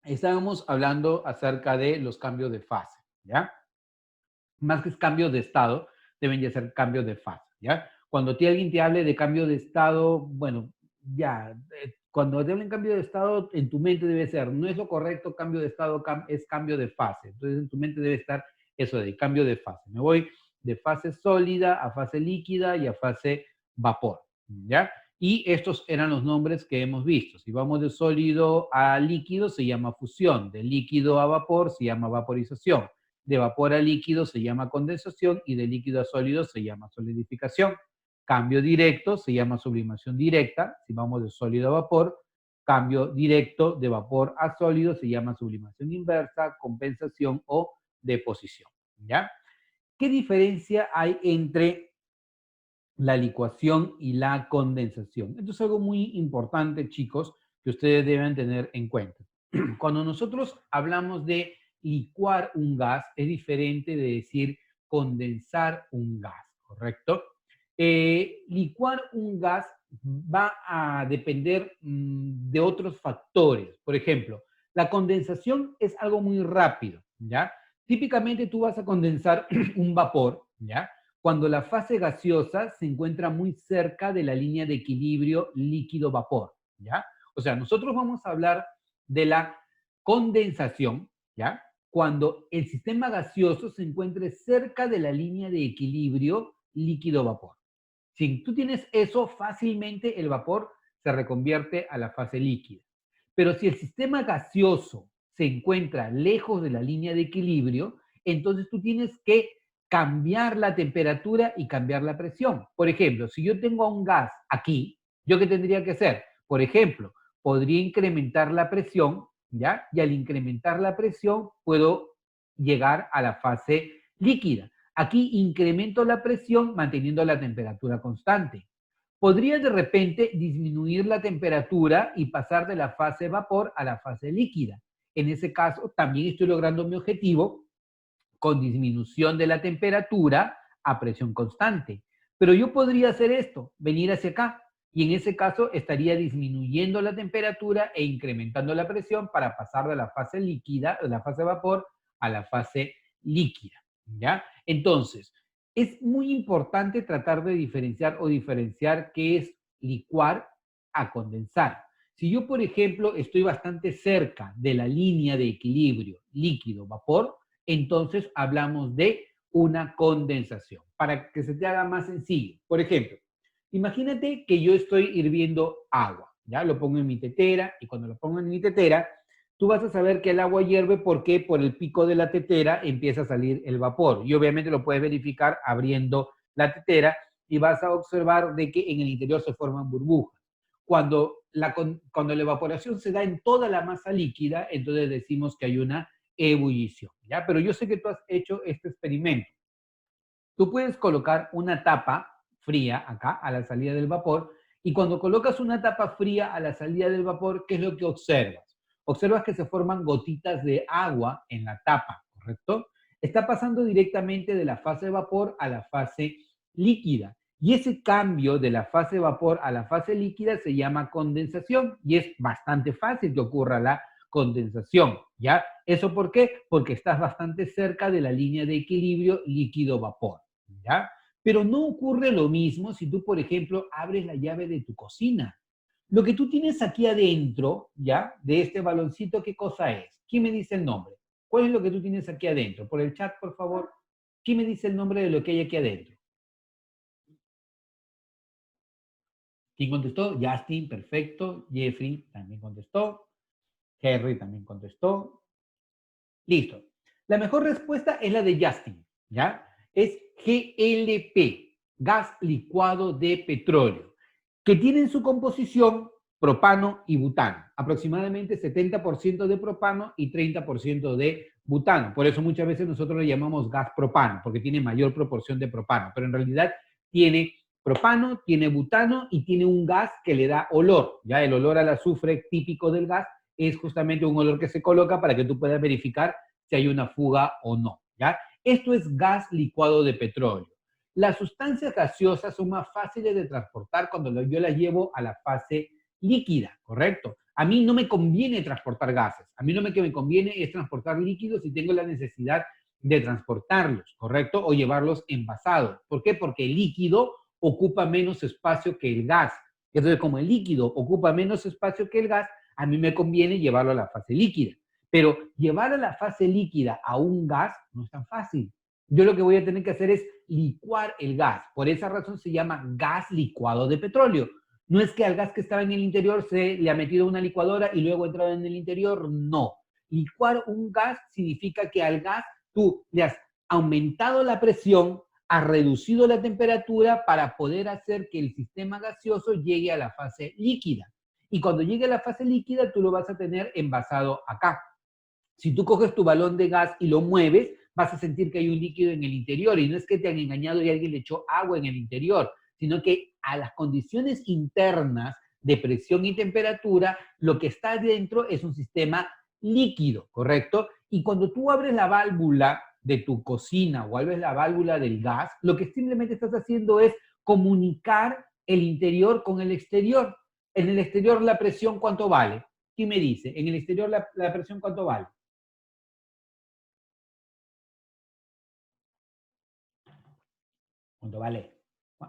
Estábamos hablando acerca de los cambios de fase, ¿ya? Más que cambios de estado, deben de ser cambios de fase, ¿ya? Cuando alguien te hable de cambio de estado, bueno, ya, cuando te hablen cambio de estado, en tu mente debe ser, no es lo correcto, cambio de estado es cambio de fase. Entonces, en tu mente debe estar eso de cambio de fase. Me voy de fase sólida a fase líquida y a fase vapor, ¿ya? Y estos eran los nombres que hemos visto. Si vamos de sólido a líquido, se llama fusión. De líquido a vapor, se llama vaporización. De vapor a líquido se llama condensación y de líquido a sólido se llama solidificación. Cambio directo se llama sublimación directa, si vamos de sólido a vapor. Cambio directo de vapor a sólido se llama sublimación inversa, compensación o deposición. ¿Ya? ¿Qué diferencia hay entre la licuación y la condensación? Esto es algo muy importante, chicos, que ustedes deben tener en cuenta. Cuando nosotros hablamos de licuar un gas, es diferente de decir condensar un gas, ¿correcto? Licuar un gas va a depender de otros factores. Por ejemplo, la condensación es algo muy rápido, ¿ya? Típicamente tú vas a condensar un vapor, ¿ya? Cuando la fase gaseosa se encuentra muy cerca de la línea de equilibrio líquido-vapor, ¿ya? O sea, nosotros vamos a hablar de la condensación, ¿ya? Cuando el sistema gaseoso se encuentre cerca de la línea de equilibrio líquido-vapor. Si tú tienes eso, fácilmente el vapor se reconvierte a la fase líquida. Pero si el sistema gaseoso se encuentra lejos de la línea de equilibrio, entonces tú tienes que cambiar la temperatura y cambiar la presión. Por ejemplo, si yo tengo un gas aquí, ¿yo qué tendría que hacer? Por ejemplo, podría incrementar la presión, ¿ya? Y al incrementar la presión puedo llegar a la fase líquida. Aquí incremento la presión manteniendo la temperatura constante. Podría de repente disminuir la temperatura y pasar de la fase vapor a la fase líquida. En ese caso, también estoy logrando mi objetivo con disminución de la temperatura a presión constante. Pero yo podría hacer esto, venir hacia acá, y en ese caso estaría disminuyendo la temperatura e incrementando la presión para pasar de la fase líquida, de la fase vapor, a la fase líquida. ¿Ya? Entonces, es muy importante tratar de diferenciar qué es licuar a condensar. Si yo, por ejemplo, estoy bastante cerca de la línea de equilibrio líquido-vapor, entonces hablamos de una condensación. Para que se te haga más sencillo, por ejemplo, imagínate que yo estoy hirviendo agua, ¿ya? Lo pongo en mi tetera y cuando lo pongo en mi tetera, tú vas a saber que el agua hierve porque por el pico de la tetera empieza a salir el vapor. Y obviamente lo puedes verificar abriendo la tetera y vas a observar de que en el interior se forman burbujas. Cuando la evaporación se da en toda la masa líquida, entonces decimos que hay una ebullición, ¿ya? Pero yo sé que tú has hecho este experimento. Tú puedes colocar una tapa fría acá a la salida del vapor y cuando colocas una tapa fría a la salida del vapor, ¿qué es lo que observas? Observas que se forman gotitas de agua en la tapa, ¿correcto? Está pasando directamente de la fase de vapor a la fase líquida. Y ese cambio de la fase de vapor a la fase líquida se llama condensación y es bastante fácil que ocurra la condensación, ¿ya? ¿Eso por qué? Porque estás bastante cerca de la línea de equilibrio líquido-vapor, ¿ya? Pero no ocurre lo mismo si tú, por ejemplo, abres la llave de tu cocina. Lo que tú tienes aquí adentro, ¿ya? De este baloncito, ¿qué cosa es? ¿Quién me dice el nombre? ¿Cuál es lo que tú tienes aquí adentro? Por el chat, por favor. ¿Quién me dice el nombre de lo que hay aquí adentro? ¿Quién contestó? Justin, perfecto. Jeffrey también contestó. Henry también contestó. Listo. La mejor respuesta es la de Justin, ¿ya? Es GLP, gas licuado de petróleo, que tiene en su composición propano y butano, aproximadamente 70% de propano y 30% de butano. Por eso muchas veces nosotros le llamamos gas propano, porque tiene mayor proporción de propano, pero en realidad tiene propano, tiene butano y tiene un gas que le da olor, ¿ya? El olor al azufre típico del gas es justamente un olor que se coloca para que tú puedas verificar si hay una fuga o no, ¿ya? Esto es gas licuado de petróleo. Las sustancias gaseosas son más fáciles de transportar cuando yo las llevo a la fase líquida, ¿correcto? A mí no me conviene transportar gases. A mí lo que me conviene es transportar líquidos si tengo la necesidad de transportarlos, ¿correcto? O llevarlos envasados. ¿Por qué? Porque el líquido ocupa menos espacio que el gas. Entonces, como el líquido ocupa menos espacio que el gas, a mí me conviene llevarlo a la fase líquida. Pero llevar a la fase líquida a un gas no es tan fácil. Yo lo que voy a tener que hacer es licuar el gas. Por esa razón se llama gas licuado de petróleo. No es que al gas que estaba en el interior se le ha metido una licuadora y luego ha entrado en el interior, no. Licuar un gas significa que al gas tú le has aumentado la presión, has reducido la temperatura para poder hacer que el sistema gaseoso llegue a la fase líquida. Y cuando llegue a la fase líquida, tú lo vas a tener envasado acá. Si tú coges tu balón de gas y lo mueves, vas a sentir que hay un líquido en el interior. Y no es que te han engañado y alguien le echó agua en el interior, sino que a las condiciones internas de presión y temperatura, lo que está dentro es un sistema líquido, ¿correcto? Y cuando tú abres la válvula de tu cocina o abres la válvula del gas, lo que simplemente estás haciendo es comunicar el interior con el exterior. En el exterior la presión, ¿cuánto vale? ¿Quién me dice? En el exterior la presión, ¿cuánto vale? ¿Cuánto vale?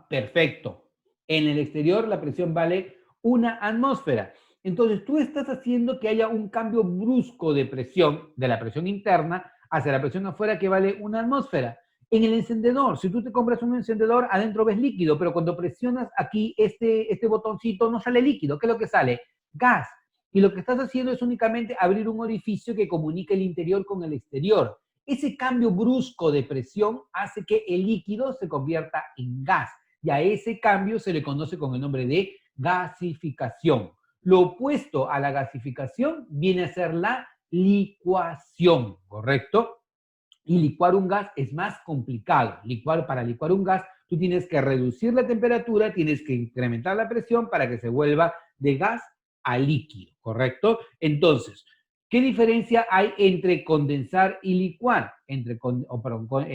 Perfecto. En el exterior la presión vale 1 atmósfera. Entonces tú estás haciendo que haya un cambio brusco de presión, de la presión interna hacia la presión afuera que vale 1 atmósfera. En el encendedor, si tú te compras un encendedor, adentro ves líquido, pero cuando presionas aquí este botoncito no sale líquido. ¿Qué es lo que sale? Gas. Y lo que estás haciendo es únicamente abrir un orificio que comunique el interior con el exterior. Ese cambio brusco de presión hace que el líquido se convierta en gas y a ese cambio se le conoce con el nombre de gasificación. Lo opuesto a la gasificación viene a ser la licuación, ¿correcto? Y licuar un gas es más complicado. Para licuar un gas, tú tienes que reducir la temperatura, tienes que incrementar la presión para que se vuelva de gas a líquido, ¿correcto? Entonces, ¿qué diferencia hay entre condensar y licuar? Entre condensar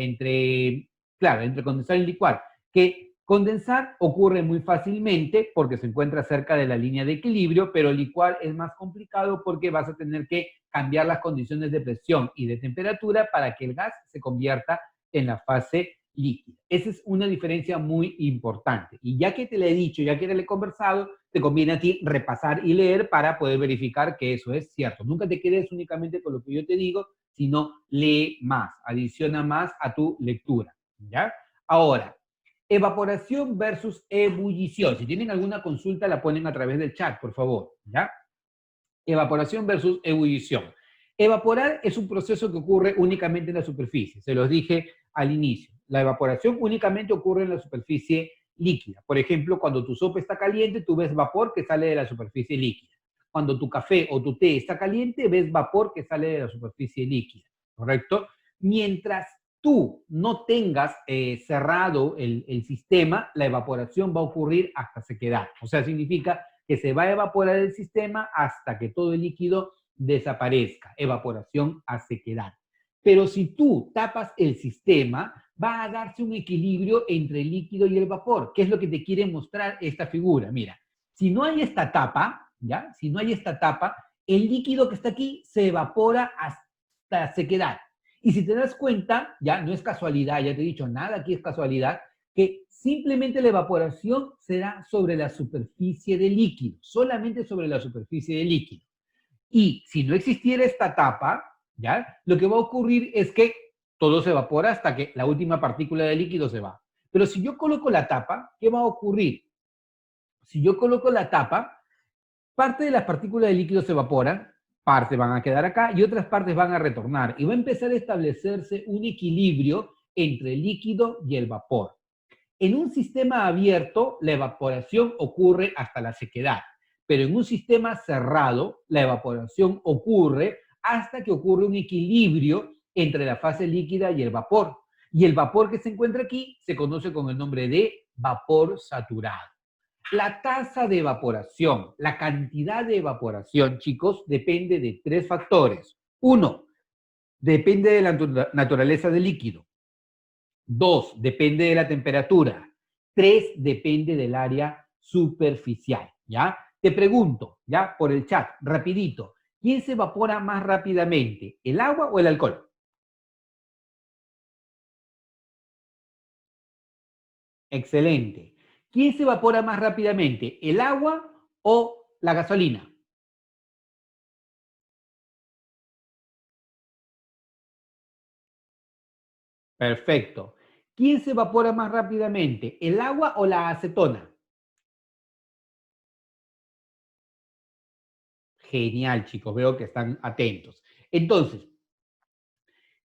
y licuar. Que condensar ocurre muy fácilmente porque se encuentra cerca de la línea de equilibrio, pero licuar es más complicado porque vas a tener que cambiar las condiciones de presión y de temperatura para que el gas se convierta en la fase líquida. Esa es una diferencia muy importante. Y ya que te le he dicho, ya que te le he conversado, te conviene a ti repasar y leer para poder verificar que eso es cierto. Nunca te quedes únicamente con lo que yo te digo, sino lee más, adiciona más a tu lectura. ¿Ya? Ahora, evaporación versus ebullición. Si tienen alguna consulta, la ponen a través del chat, por favor. ¿Ya? Evaporación versus ebullición. Evaporar es un proceso que ocurre únicamente en la superficie. Se los dije al inicio. La evaporación únicamente ocurre en la superficie líquida. Por ejemplo, cuando tu sopa está caliente, tú ves vapor que sale de la superficie líquida. Cuando tu café o tu té está caliente, ves vapor que sale de la superficie líquida. ¿Correcto? Mientras tú no tengas cerrado el sistema, la evaporación va a ocurrir hasta sequedad. O sea, significa que se va a evaporar el sistema hasta que todo el líquido desaparezca. Evaporación a sequedad. Pero si tú tapas el sistema, va a darse un equilibrio entre el líquido y el vapor. ¿Qué es lo que te quiere mostrar esta figura? Mira, si no hay esta tapa, ¿ya? Si no hay esta tapa, el líquido que está aquí se evapora hasta sequedad. Y si te das cuenta, ya no es casualidad, ya te he dicho, nada aquí es casualidad, que simplemente la evaporación será sobre la superficie del líquido, solamente sobre la superficie del líquido. Y si no existiera esta tapa, ¿ya? Lo que va a ocurrir es que todo se evapora hasta que la última partícula de líquido se va. Pero si yo coloco la tapa, ¿qué va a ocurrir? Si yo coloco la tapa, parte de las partículas de líquido se evaporan, partes van a quedar acá y otras partes van a retornar. Y va a empezar a establecerse un equilibrio entre el líquido y el vapor. En un sistema abierto, la evaporación ocurre hasta la sequedad, pero en un sistema cerrado, la evaporación ocurre hasta que ocurre un equilibrio entre la fase líquida y el vapor. Y el vapor que se encuentra aquí se conoce con el nombre de vapor saturado. La tasa de evaporación, la cantidad de evaporación, chicos, depende de 3 factores. 1, depende de la naturaleza del líquido. 2, depende de la temperatura. 3, depende del área superficial, ¿ya? Te pregunto, ya por el chat, rapidito, ¿quién se evapora más rápidamente, el agua o el alcohol? Excelente. ¿Quién se evapora más rápidamente, el agua o la gasolina? Perfecto. ¿Quién se evapora más rápidamente, el agua o la acetona? Genial, chicos, veo que están atentos. Entonces,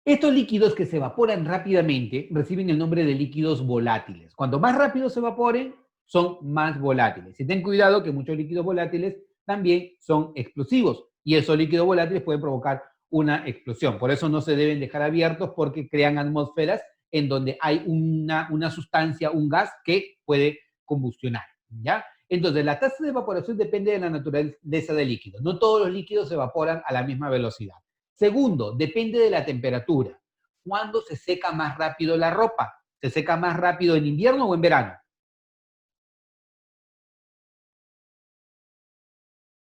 estos líquidos que se evaporan rápidamente reciben el nombre de líquidos volátiles. Cuanto más rápido se evaporen, son más volátiles. Y ten cuidado que muchos líquidos volátiles también son explosivos y esos líquidos volátiles pueden provocar una explosión. Por eso no se deben dejar abiertos porque crean atmósferas en donde hay una sustancia, un gas que puede combustionar. ¿Ya? Entonces, la tasa de evaporación depende de la naturaleza del líquido. No todos los líquidos se evaporan a la misma velocidad. Segundo, depende de la temperatura. ¿Cuándo se seca más rápido la ropa? ¿Se seca más rápido en invierno o en verano?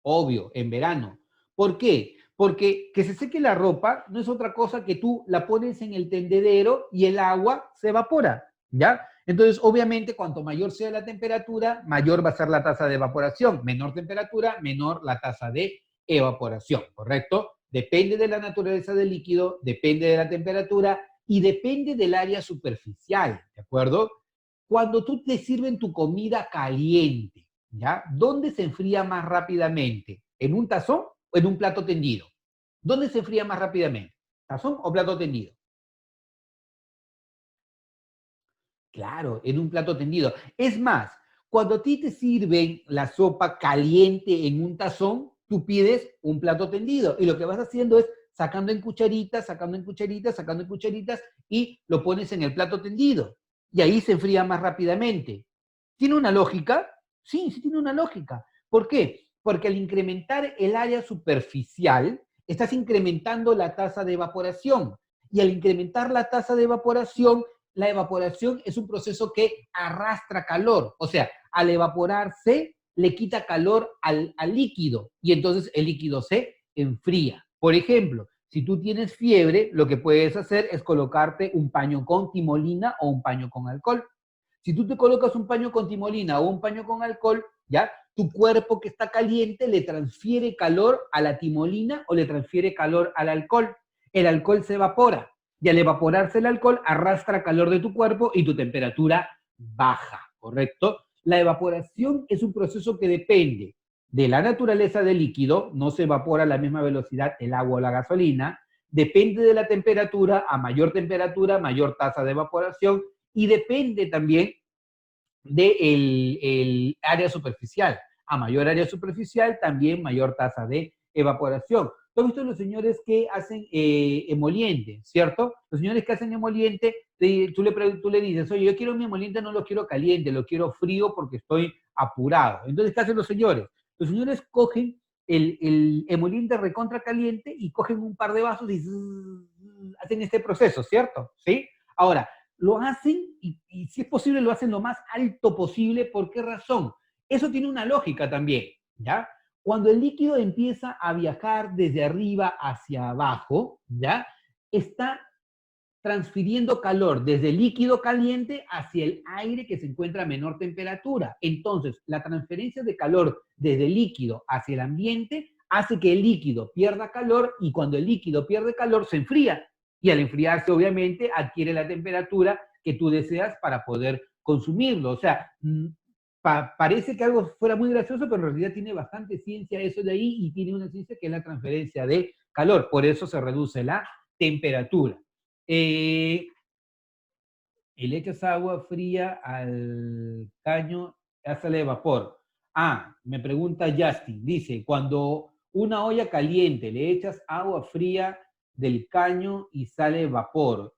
Obvio, en verano. ¿Por qué? Porque que se seque la ropa no es otra cosa que tú la pones en el tendedero y el agua se evapora, ¿ya? Entonces, obviamente, cuanto mayor sea la temperatura, mayor va a ser la tasa de evaporación. Menor temperatura, menor la tasa de evaporación, ¿correcto? Depende de la naturaleza del líquido, depende de la temperatura y depende del área superficial, ¿de acuerdo? Cuando tú te sirven tu comida caliente, ¿ya? ¿Dónde se enfría más rápidamente? ¿En un tazón o en un plato tendido? ¿Dónde se enfría más rápidamente? ¿Tazón o plato tendido? Claro, en un plato tendido. Es más, cuando a ti te sirven la sopa caliente en un tazón, tú pides un plato tendido y lo que vas haciendo es sacando en cucharitas, sacando en cucharitas, sacando en cucharitas y lo pones en el plato tendido. Y ahí se enfría más rápidamente. ¿Tiene una lógica? Sí, sí tiene una lógica. ¿Por qué? Porque al incrementar el área superficial, estás incrementando la tasa de evaporación. Y al incrementar la tasa de evaporación, la evaporación es un proceso que arrastra calor. O sea, al evaporarse, le quita calor al líquido y entonces el líquido se enfría. Por ejemplo, si tú tienes fiebre, lo que puedes hacer es colocarte un paño con timolina o un paño con alcohol. Si tú te colocas un paño con timolina o un paño con alcohol, ¿ya? Tu cuerpo que está caliente le transfiere calor a la timolina o le transfiere calor al alcohol. El alcohol se evapora y al evaporarse el alcohol arrastra calor de tu cuerpo y tu temperatura baja, ¿correcto? La evaporación es un proceso que depende de la naturaleza del líquido, no se evapora a la misma velocidad el agua o la gasolina, depende de la temperatura, a mayor temperatura, mayor tasa de evaporación, y depende también del el área superficial. A mayor área superficial, también mayor tasa de evaporación. ¿Tú has visto los señores que hacen emoliente, cierto? Los señores que hacen emoliente, tú le dices, oye, yo quiero mi emoliente, no lo quiero caliente, lo quiero frío porque estoy apurado. Entonces, ¿qué hacen los señores? Los señores cogen el emoliente recontra caliente y cogen un par de vasos y hacen este proceso, ¿cierto? ¿Sí? Ahora, lo hacen y si es posible lo hacen lo más alto posible. ¿Por qué razón? Eso tiene una lógica también, ¿ya? Cuando el líquido empieza a viajar desde arriba hacia abajo, ¿ya? Está transfiriendo calor desde el líquido caliente hacia el aire que se encuentra a menor temperatura. Entonces, la transferencia de calor desde el líquido hacia el ambiente hace que el líquido pierda calor y cuando el líquido pierde calor se enfría y al enfriarse obviamente adquiere la temperatura que tú deseas para poder consumirlo. O sea, parece que algo fuera muy gracioso, pero en realidad tiene bastante ciencia eso de ahí y tiene una ciencia que es la transferencia de calor. Por eso se reduce la temperatura. Eh, y le echas agua fría al caño, ya sale vapor. Ah, me pregunta Justin, dice, cuando una olla caliente le echas agua fría del caño y sale vapor.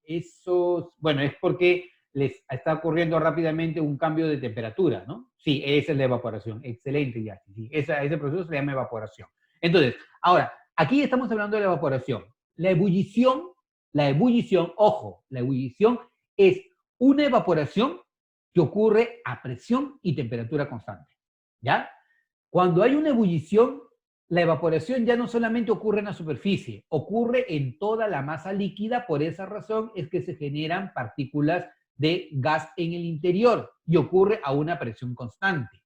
Eso, bueno, es porque les está ocurriendo rápidamente un cambio de temperatura, ¿no? Sí, esa es la evaporación. Excelente, Justin. Sí, ese proceso se llama evaporación. Entonces, ahora, aquí estamos hablando de la evaporación. La ebullición, ojo, la ebullición es una evaporación que ocurre a presión y temperatura constante. ¿ya? Cuando hay una ebullición, la evaporación ya no solamente ocurre en la superficie, ocurre en toda la masa líquida. Por esa razón es que se generan partículas de gas en el interior y ocurre a una presión constante.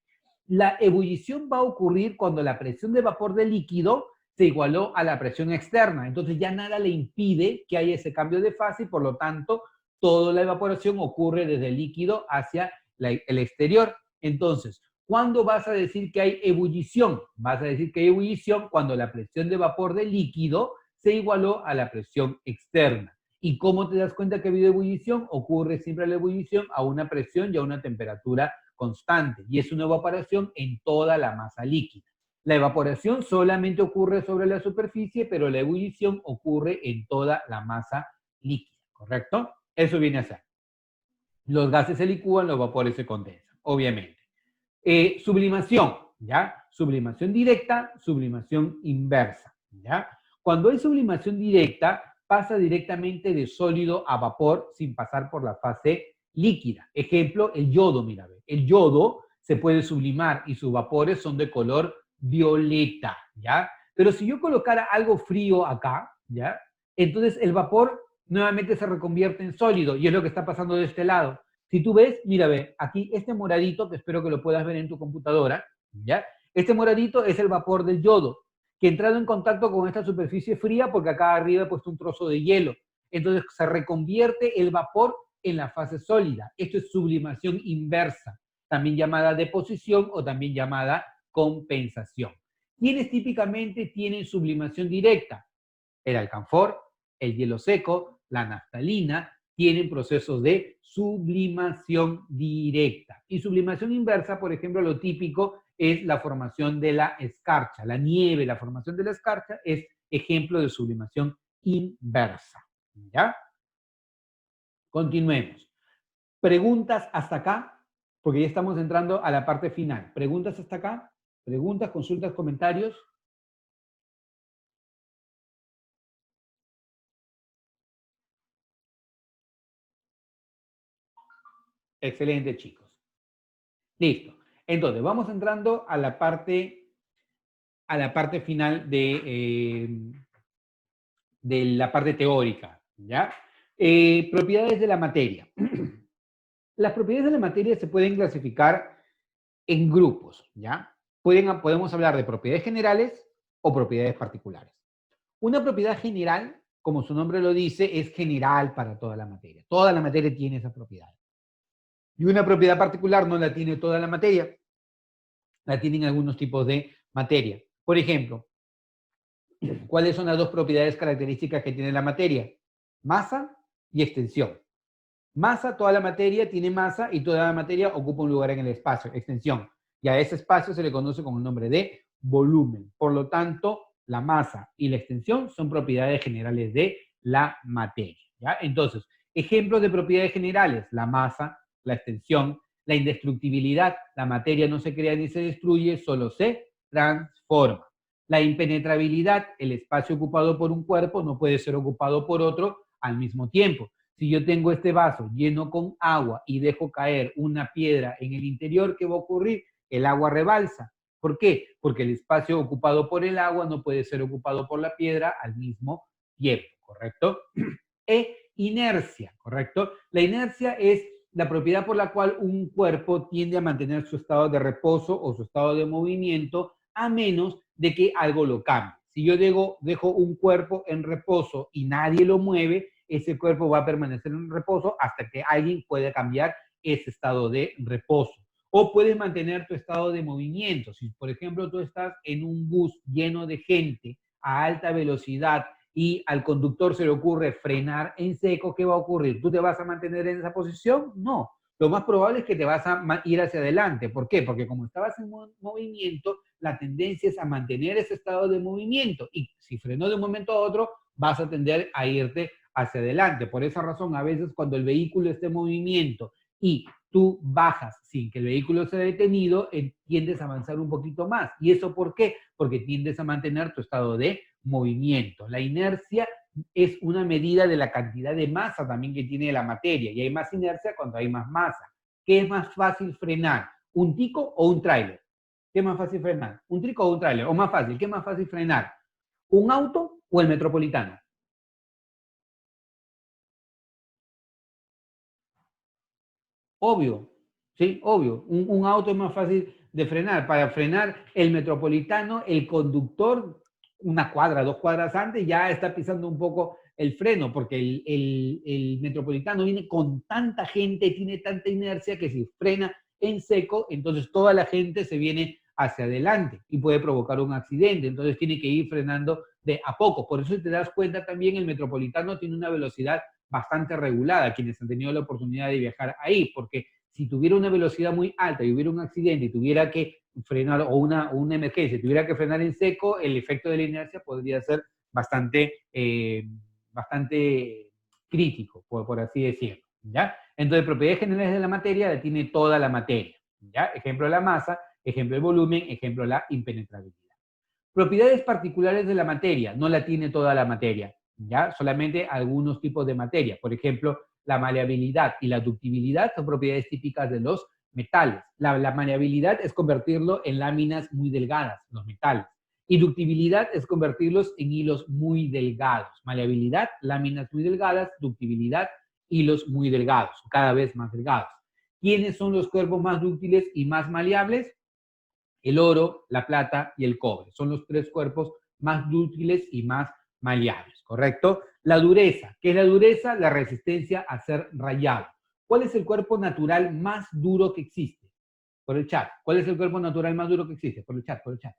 La ebullición va a ocurrir cuando la presión de vapor de líquido se igualó a la presión externa. Entonces ya nada le impide que haya ese cambio de fase y por lo tanto toda la evaporación ocurre desde el líquido hacia el exterior. Entonces, ¿cuándo vas a decir que hay ebullición? Vas a decir que hay ebullición cuando la presión de vapor del líquido se igualó a la presión externa. ¿Y cómo te das cuenta que ha habido ebullición? Ocurre siempre la ebullición a una presión y a una temperatura constante. Y es una evaporación en toda la masa líquida. La evaporación solamente ocurre sobre la superficie, pero la ebullición ocurre en toda la masa líquida, ¿correcto? Eso viene a ser. Los gases se licúan, los vapores se condensan, obviamente. Sublimación, ¿ya? Sublimación directa, sublimación inversa, ¿ya? Cuando hay sublimación directa, pasa directamente de sólido a vapor sin pasar por la fase líquida. Ejemplo, el yodo, mira, el yodo se puede sublimar y sus vapores son de color violeta, ¿ya? Pero si yo colocara algo frío acá, ¿ya? Entonces el vapor nuevamente se reconvierte en sólido y es lo que está pasando de este lado. Si tú ves, mira, ve, aquí este moradito, que espero que lo puedas ver en tu computadora, ¿ya? Este moradito es el vapor del yodo, que ha entrado en contacto con esta superficie fría porque acá arriba he puesto un trozo de hielo. Entonces se reconvierte el vapor en la fase sólida. Esto es sublimación inversa, también llamada deposición o también llamada compensación. ¿Quiénes típicamente tienen sublimación directa? El alcanfor, el hielo seco, la naftalina, tienen procesos de sublimación directa. Y sublimación inversa, por ejemplo, lo típico es la formación de la escarcha, la nieve, la formación de la escarcha es ejemplo de sublimación inversa. ¿Ya? Continuemos. ¿Preguntas hasta acá? Porque ya estamos entrando a la parte final. ¿Preguntas hasta acá? ¿Preguntas, consultas, comentarios? Excelente, chicos. Listo. Entonces, vamos entrando a la parte final de la parte teórica, ¿ya? Propiedades de la materia. Las propiedades de la materia se pueden clasificar en grupos, ¿ya? Podemos hablar de propiedades generales o propiedades particulares. Una propiedad general, como su nombre lo dice, es general para toda la materia. Toda la materia tiene esa propiedad. Y una propiedad particular no la tiene toda la materia, la tienen algunos tipos de materia. Por ejemplo, ¿cuáles son las dos propiedades características que tiene la materia? Masa y extensión. Masa, toda la materia tiene masa y toda la materia ocupa un lugar en el espacio, extensión. Y a ese espacio se le conoce con el nombre de volumen. Por lo tanto, la masa y la extensión son propiedades generales de la materia, ¿ya? Entonces, ejemplos de propiedades generales: la masa, la extensión, la indestructibilidad. La materia no se crea ni se destruye, solo se transforma. La impenetrabilidad, el espacio ocupado por un cuerpo no puede ser ocupado por otro al mismo tiempo. Si yo tengo este vaso lleno con agua y dejo caer una piedra en el interior, ¿qué va a ocurrir? El agua rebalsa. ¿Por qué? Porque el espacio ocupado por el agua no puede ser ocupado por la piedra al mismo tiempo, ¿correcto? Inercia, ¿correcto? La inercia es la propiedad por la cual un cuerpo tiende a mantener su estado de reposo o su estado de movimiento a menos de que algo lo cambie. Si yo dejo un cuerpo en reposo y nadie lo mueve, ese cuerpo va a permanecer en reposo hasta que alguien pueda cambiar ese estado de reposo. O puedes mantener tu estado de movimiento. Si, por ejemplo, tú estás en un bus lleno de gente a alta velocidad y al conductor se le ocurre frenar en seco, ¿qué va a ocurrir? ¿Tú te vas a mantener en esa posición? No. Lo más probable es que te vas a ir hacia adelante. ¿Por qué? Porque como estabas en movimiento, la tendencia es a mantener ese estado de movimiento. Y si frenó de un momento a otro, vas a tender a irte hacia adelante. Por esa razón, a veces cuando el vehículo está en movimiento y tú bajas sin que el vehículo sea detenido, tiendes a avanzar un poquito más. ¿Y eso por qué? Porque tiendes a mantener tu estado de movimiento. La inercia es una medida de la cantidad de masa también que tiene la materia, y hay más inercia cuando hay más masa. ¿Qué es más fácil frenar? ¿Un tico o un tráiler? ¿Qué es más fácil frenar? ¿Un trico o un tráiler? O más fácil, ¿qué es más fácil frenar? ¿Un auto o el Metropolitano? Obvio, sí, obvio. Un auto es más fácil de frenar. Para frenar el Metropolitano, el conductor, una cuadra, 2 cuadras antes, ya está pisando un poco el freno, porque el Metropolitano viene con tanta gente, tiene tanta inercia que si frena en seco, entonces toda la gente se viene hacia adelante y puede provocar un accidente. Entonces tiene que ir frenando de a poco. Por eso, si te das cuenta, también el Metropolitano tiene una velocidad bastante regulada, quienes han tenido la oportunidad de viajar ahí, porque si tuviera una velocidad muy alta y hubiera un accidente y tuviera que frenar, o una emergencia, tuviera que frenar en seco, el efecto de la inercia podría ser bastante crítico, por así decirlo, ¿ya? Entonces, propiedades generales de la materia la tiene toda la materia, ¿ya? Ejemplo, la masa, ejemplo, el volumen, ejemplo, la impenetrabilidad. Propiedades particulares de la materia, no la tiene toda la materia, ¿ya? Solamente algunos tipos de materia. Por ejemplo, la maleabilidad y la ductibilidad son propiedades típicas de los metales. La maleabilidad es convertirlo en láminas muy delgadas, los metales. Y ductibilidad es convertirlos en hilos muy delgados. Maleabilidad, láminas muy delgadas, ductibilidad, hilos muy delgados, cada vez más delgados. ¿Quiénes son los cuerpos más dúctiles y más maleables? El oro, la plata y el cobre. Son los 3 cuerpos más dúctiles y más maleables, ¿correcto? La dureza. ¿Qué es la dureza? La resistencia a ser rayado. ¿Cuál es el cuerpo natural más duro que existe? Por el chat. ¿Cuál es el cuerpo natural más duro que existe? Por el chat, por el chat.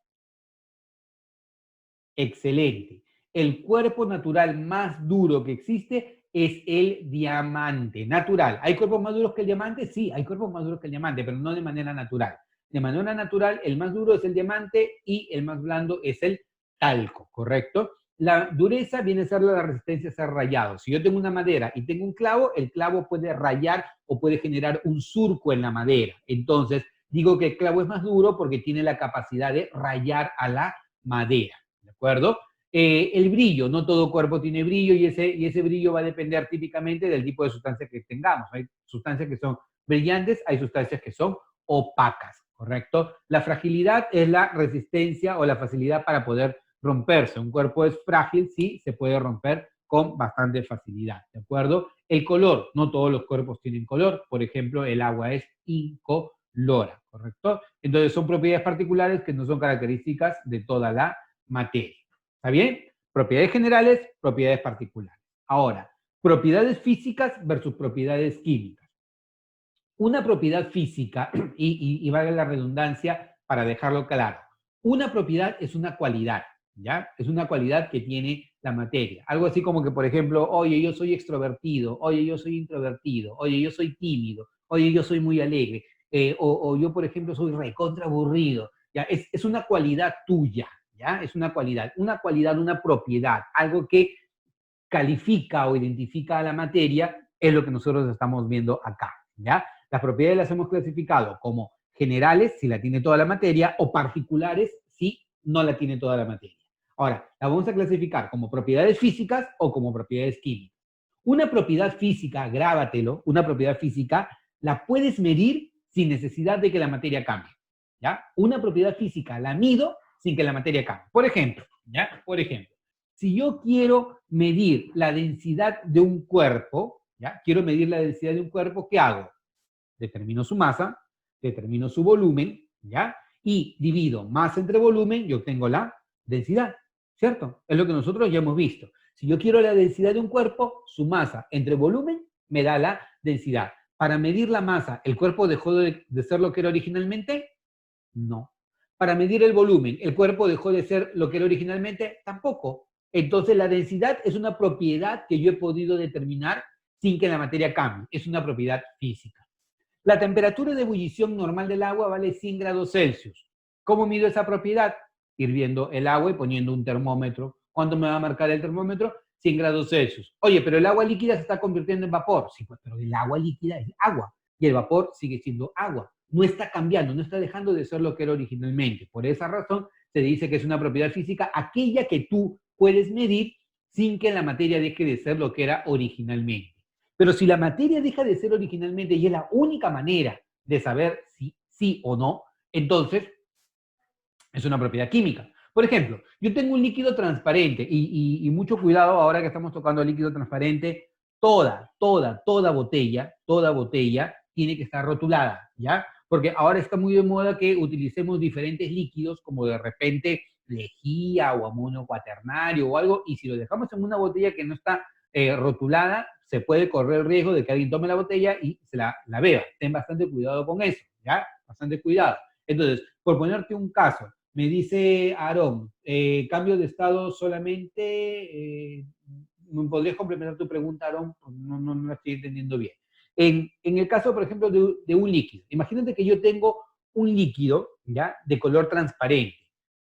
Excelente. El cuerpo natural más duro que existe es el diamante, natural. ¿Hay cuerpos más duros que el diamante? Sí, hay cuerpos más duros que el diamante, pero no de manera natural. De manera natural, el más duro es el diamante y el más blando es el talco, ¿correcto? La dureza viene a ser la resistencia a ser rayado. Si yo tengo una madera y tengo un clavo, el clavo puede rayar o puede generar un surco en la madera. Entonces, digo que el clavo es más duro porque tiene la capacidad de rayar a la madera. ¿De acuerdo? El brillo, no todo cuerpo tiene brillo y ese brillo va a depender típicamente del tipo de sustancia que tengamos. Hay sustancias que son brillantes, hay sustancias que son opacas, ¿correcto? La fragilidad es la resistencia o la facilidad para poder romperse. Un cuerpo es frágil, sí, se puede romper con bastante facilidad, ¿de acuerdo? El color, no todos los cuerpos tienen color. Por ejemplo, el agua es incolora, ¿correcto? Entonces son propiedades particulares que no son características de toda la materia. ¿Está bien? Propiedades generales, propiedades particulares. Ahora, propiedades físicas versus propiedades químicas. Una propiedad física, y valga la redundancia para dejarlo claro, una propiedad es una cualidad, ¿ya? Es una cualidad que tiene la materia. Algo así como que, por ejemplo, oye, yo soy extrovertido, oye, yo soy introvertido, oye, yo soy tímido, oye, yo soy muy alegre, o yo, por ejemplo, soy recontra aburrido, ¿ya? Es una cualidad tuya, ¿ya? Es una cualidad, una propiedad, algo que califica o identifica a la materia, es lo que nosotros estamos viendo acá, ¿ya? Las propiedades las hemos clasificado como generales, si la tiene toda la materia, o particulares, si no la tiene toda la materia. Ahora, la vamos a clasificar como propiedades físicas o como propiedades químicas. Una propiedad física, grábatelo, una propiedad física la puedes medir sin necesidad de que la materia cambie, ¿ya? Una propiedad física la mido sin que la materia cambie. Por ejemplo, ¿ya? Por ejemplo, si yo quiero medir la densidad de un cuerpo, ¿ya? Quiero medir la densidad de un cuerpo, ¿qué hago? Determino su masa, determino su volumen, ¿ya? Y divido masa entre volumen y obtengo la densidad, ¿cierto? Es lo que nosotros ya hemos visto. Si yo quiero la densidad de un cuerpo, su masa entre volumen me da la densidad. Para medir la masa, ¿el cuerpo dejó de ser lo que era originalmente? No. Para medir el volumen, ¿el cuerpo dejó de ser lo que era originalmente? Tampoco. Entonces, la densidad es una propiedad que yo he podido determinar sin que la materia cambie. Es una propiedad física. La temperatura de ebullición normal del agua vale 100 grados Celsius. ¿Cómo mido esa propiedad? Hirviendo el agua y poniendo un termómetro. ¿Cuánto me va a marcar el termómetro? 100 grados Celsius. Oye, pero el agua líquida se está convirtiendo en vapor. Sí, pues, pero el agua líquida es agua y el vapor sigue siendo agua. No está cambiando, no está dejando de ser lo que era originalmente. Por esa razón se dice que es una propiedad física aquella que tú puedes medir sin que la materia deje de ser lo que era originalmente. Pero si la materia deja de ser originalmente y es la única manera de saber si sí o no, entonces Es una propiedad química. Por ejemplo, yo tengo un líquido transparente y mucho cuidado ahora que estamos tocando el líquido transparente, toda botella tiene que estar rotulada, ¿ya? Porque ahora está muy de moda que utilicemos diferentes líquidos como de repente lejía o amonio cuaternario o algo, y si lo dejamos en una botella que no está rotulada, se puede correr el riesgo de que alguien tome la botella y se la beba. Ten bastante cuidado con eso, ¿ya? Bastante cuidado. Entonces, por ponerte un caso, me dice Aarón, cambio de estado solamente, ¿me podrías complementar tu pregunta, Aarón? No la estoy entendiendo bien. En el caso, por ejemplo, de un líquido, imagínate que yo tengo un líquido, ¿ya? De color transparente.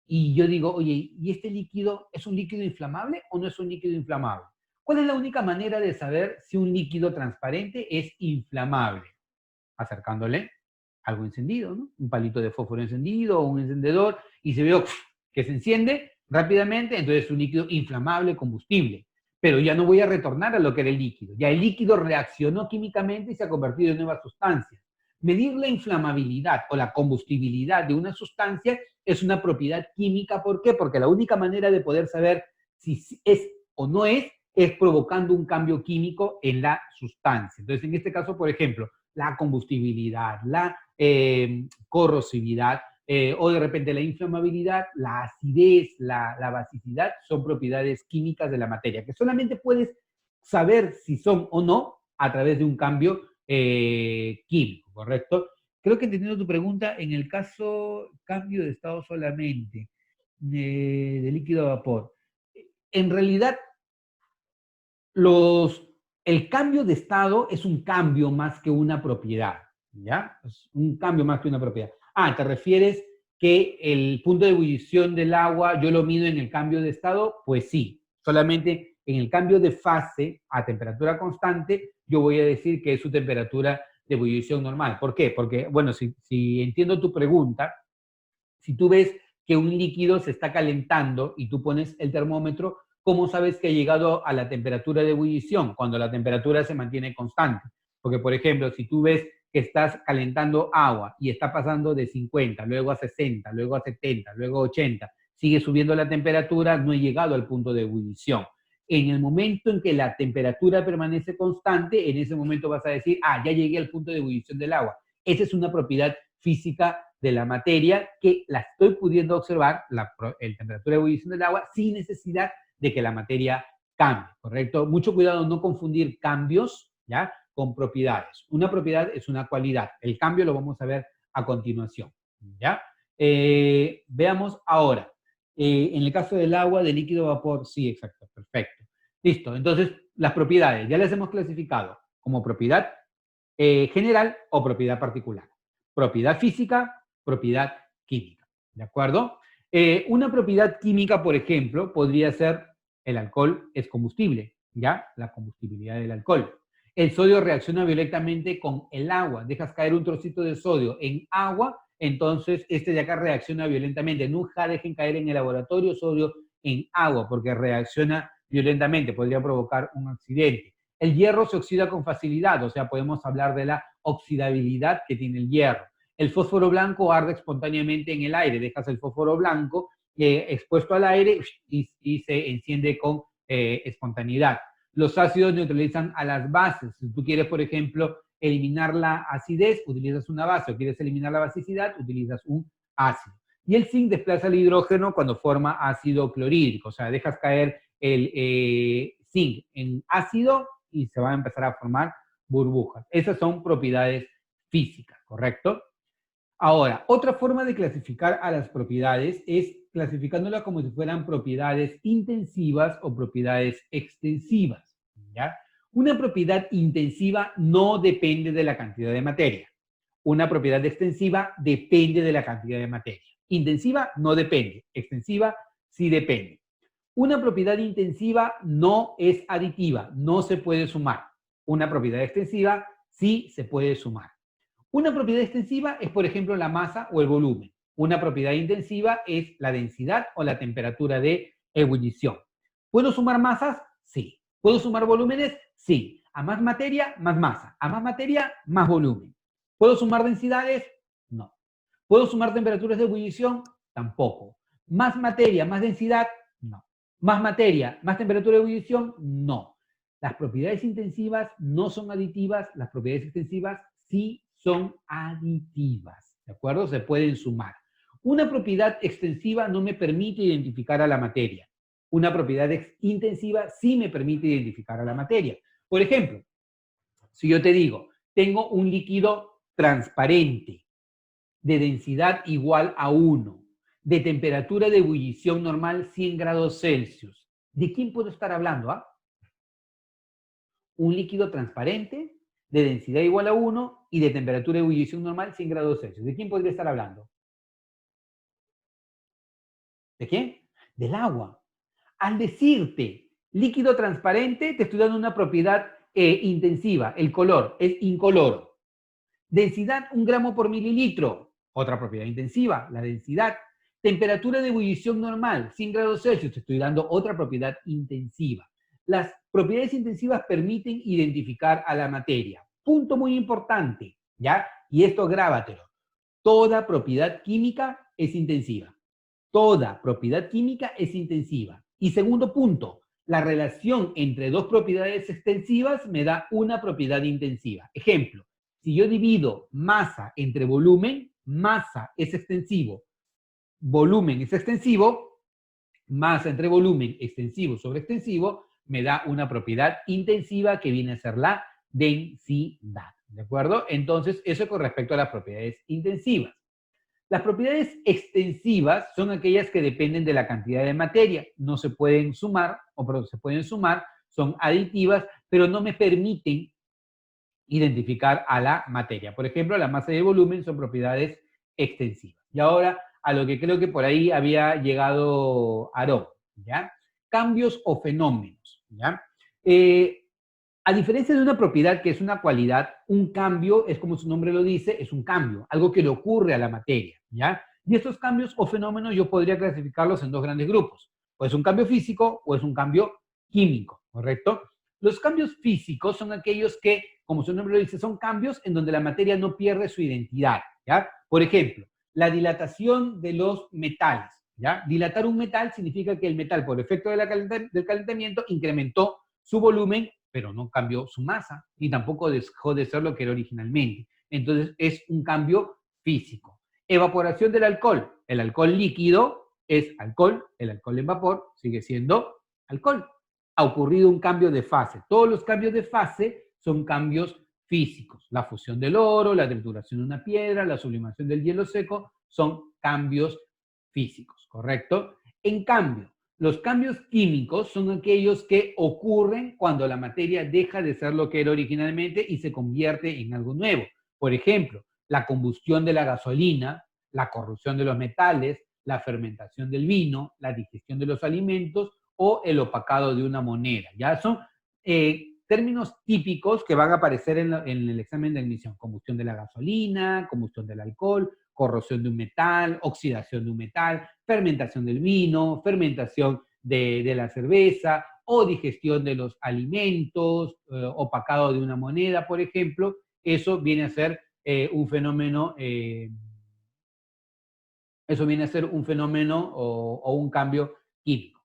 Y yo digo, oye, ¿y este líquido es un líquido inflamable o no es un líquido inflamable? ¿Cuál es la única manera de saber si un líquido transparente es inflamable? Acercándole algo encendido, ¿no? Un palito de fósforo encendido o un encendedor y se ve que se enciende rápidamente, entonces es un líquido inflamable, combustible. Pero ya no voy a retornar a lo que era el líquido. Ya el líquido reaccionó químicamente y se ha convertido en nueva sustancia. Medir la inflamabilidad o la combustibilidad de una sustancia es una propiedad química. ¿Por qué? Porque la única manera de poder saber si es o no es provocando un cambio químico en la sustancia. Entonces, en este caso, por ejemplo, la combustibilidad, la corrosividad o de repente la inflamabilidad, la acidez, la basicidad, son propiedades químicas de la materia, que solamente puedes saber si son o no a través de un cambio químico, ¿correcto? Creo que entendiendo tu pregunta, en el caso cambio de estado solamente, de líquido a vapor, en realidad el cambio de estado es un cambio más que una propiedad, ¿ya? Es un cambio más que una propiedad. ¿Te refieres que el punto de ebullición del agua yo lo mido en el cambio de estado? Pues sí, solamente en el cambio de fase a temperatura constante yo voy a decir que es su temperatura de ebullición normal. ¿Por qué? Porque, bueno, si entiendo tu pregunta, si tú ves que un líquido se está calentando y tú pones el termómetro, ¿cómo sabes que ha llegado a la temperatura de ebullición? Cuando la temperatura se mantiene constante. Porque, por ejemplo, si tú ves que estás calentando agua y está pasando de 50, luego a 60, luego a 70, luego a 80, sigue subiendo la temperatura, no he llegado al punto de ebullición. En el momento en que la temperatura permanece constante, en ese momento vas a decir, ya llegué al punto de ebullición del agua. Esa es una propiedad física de la materia que la estoy pudiendo observar, la temperatura de ebullición del agua, sin necesidad de que la materia cambie, ¿correcto? Mucho cuidado no confundir cambios, ¿ya? Con propiedades. Una propiedad es una cualidad. El cambio lo vamos a ver a continuación, ¿ya? Veamos ahora. En el caso del agua, de líquido a vapor, sí, exacto, perfecto. Listo, entonces las propiedades ya las hemos clasificado como propiedad general o propiedad particular. Propiedad física, propiedad química, ¿de acuerdo? Una propiedad química, por ejemplo, podría ser el alcohol es combustible, ¿ya? La combustibilidad del alcohol. El sodio reacciona violentamente con el agua. Dejas caer un trocito de sodio en agua, entonces este de acá reacciona violentamente. Nunca dejen caer en el laboratorio sodio en agua porque reacciona violentamente, podría provocar un accidente. El hierro se oxida con facilidad, o sea, podemos hablar de la oxidabilidad que tiene el hierro. El fósforo blanco arde espontáneamente en el aire, dejas el fósforo blanco expuesto al aire y se enciende con espontaneidad. Los ácidos neutralizan a las bases. Si tú quieres, por ejemplo, eliminar la acidez, utilizas una base, o quieres eliminar la basicidad, utilizas un ácido. Y el zinc desplaza el hidrógeno cuando forma ácido clorhídrico, o sea, dejas caer el zinc en ácido y se van a empezar a formar burbujas. Esas son propiedades físicas, ¿correcto? Ahora, otra forma de clasificar a las propiedades es clasificándolas como si fueran propiedades intensivas o propiedades extensivas, ¿ya? Una propiedad intensiva no depende de la cantidad de materia. Una propiedad extensiva depende de la cantidad de materia. Intensiva no depende, extensiva sí depende. Una propiedad intensiva no es aditiva, no se puede sumar. Una propiedad extensiva sí se puede sumar. Una propiedad extensiva es, por ejemplo, la masa o el volumen. Una propiedad intensiva es la densidad o la temperatura de ebullición. ¿Puedo sumar masas? Sí. ¿Puedo sumar volúmenes? Sí. A más materia, más masa. A más materia, más volumen. ¿Puedo sumar densidades? No. ¿Puedo sumar temperaturas de ebullición? Tampoco. ¿Más materia, más densidad? No. ¿Más materia, más temperatura de ebullición? No. Las propiedades intensivas no son aditivas, las propiedades extensivas sí son aditivas, ¿de acuerdo? Se pueden sumar. Una propiedad extensiva no me permite identificar a la materia. Una propiedad intensiva sí me permite identificar a la materia. Por ejemplo, si yo te digo, tengo un líquido transparente de densidad igual a 1, de temperatura de ebullición normal 100 grados Celsius, ¿de quién puedo estar hablando? Un líquido transparente de densidad igual a 1 y de temperatura de ebullición normal 100 grados Celsius. ¿De quién podría estar hablando? ¿De quién? Del agua. Al decirte líquido transparente, te estoy dando una propiedad intensiva, el color, es incoloro. Densidad, 1 gramo por mililitro, otra propiedad intensiva, la densidad. Temperatura de ebullición normal, 100 grados Celsius, te estoy dando otra propiedad intensiva. Las propiedades intensivas permiten identificar a la materia. Punto muy importante, ¿ya? Y esto grábatelo. Toda propiedad química es intensiva. Toda propiedad química es intensiva. Y segundo punto, la relación entre dos propiedades extensivas me da una propiedad intensiva. Ejemplo, si yo divido masa entre volumen, masa es extensivo, volumen es extensivo, masa entre volumen extensivo sobre extensivo, me da una propiedad intensiva que viene a ser la densidad. ¿De acuerdo? Entonces, eso con respecto a las propiedades intensivas. Las propiedades extensivas son aquellas que dependen de la cantidad de materia. No se pueden sumar, se pueden sumar, son aditivas, pero no me permiten identificar a la materia. Por ejemplo, la masa y el volumen son propiedades extensivas. Y ahora, a lo que creo que por ahí había llegado Aarón, ¿ya? Cambios o fenómenos, ¿ya? A diferencia de una propiedad que es una cualidad, un cambio es como su nombre lo dice, es un cambio, algo que le ocurre a la materia, ¿ya? Y estos cambios o fenómenos yo podría clasificarlos en dos grandes grupos. O es un cambio físico o es un cambio químico, ¿correcto? Los cambios físicos son aquellos que, como su nombre lo dice, son cambios en donde la materia no pierde su identidad, ¿ya? Por ejemplo, la dilatación de los metales, ¿ya? Dilatar un metal significa que el metal, por efecto del calentamiento, incrementó su volumen, pero no cambió su masa, ni tampoco dejó de ser lo que era originalmente. Entonces, es un cambio físico. Evaporación del alcohol. El alcohol líquido es alcohol, el alcohol en vapor sigue siendo alcohol. Ha ocurrido un cambio de fase. Todos los cambios de fase son cambios físicos. La fusión del oro, la trituración de una piedra, la sublimación del hielo seco son cambios físicos, ¿correcto? En cambio, los cambios químicos son aquellos que ocurren cuando la materia deja de ser lo que era originalmente y se convierte en algo nuevo. Por ejemplo, la combustión de la gasolina, la corrosión de los metales, la fermentación del vino, la digestión de los alimentos o el opacado de una moneda. Ya son términos típicos que van a aparecer en el examen de admisión. Combustión de la gasolina, combustión del alcohol, corrosión de un metal, oxidación de un metal, fermentación del vino, fermentación de la cerveza o digestión de los alimentos, opacado de una moneda, por ejemplo. Eso viene a ser un fenómeno, o un cambio químico.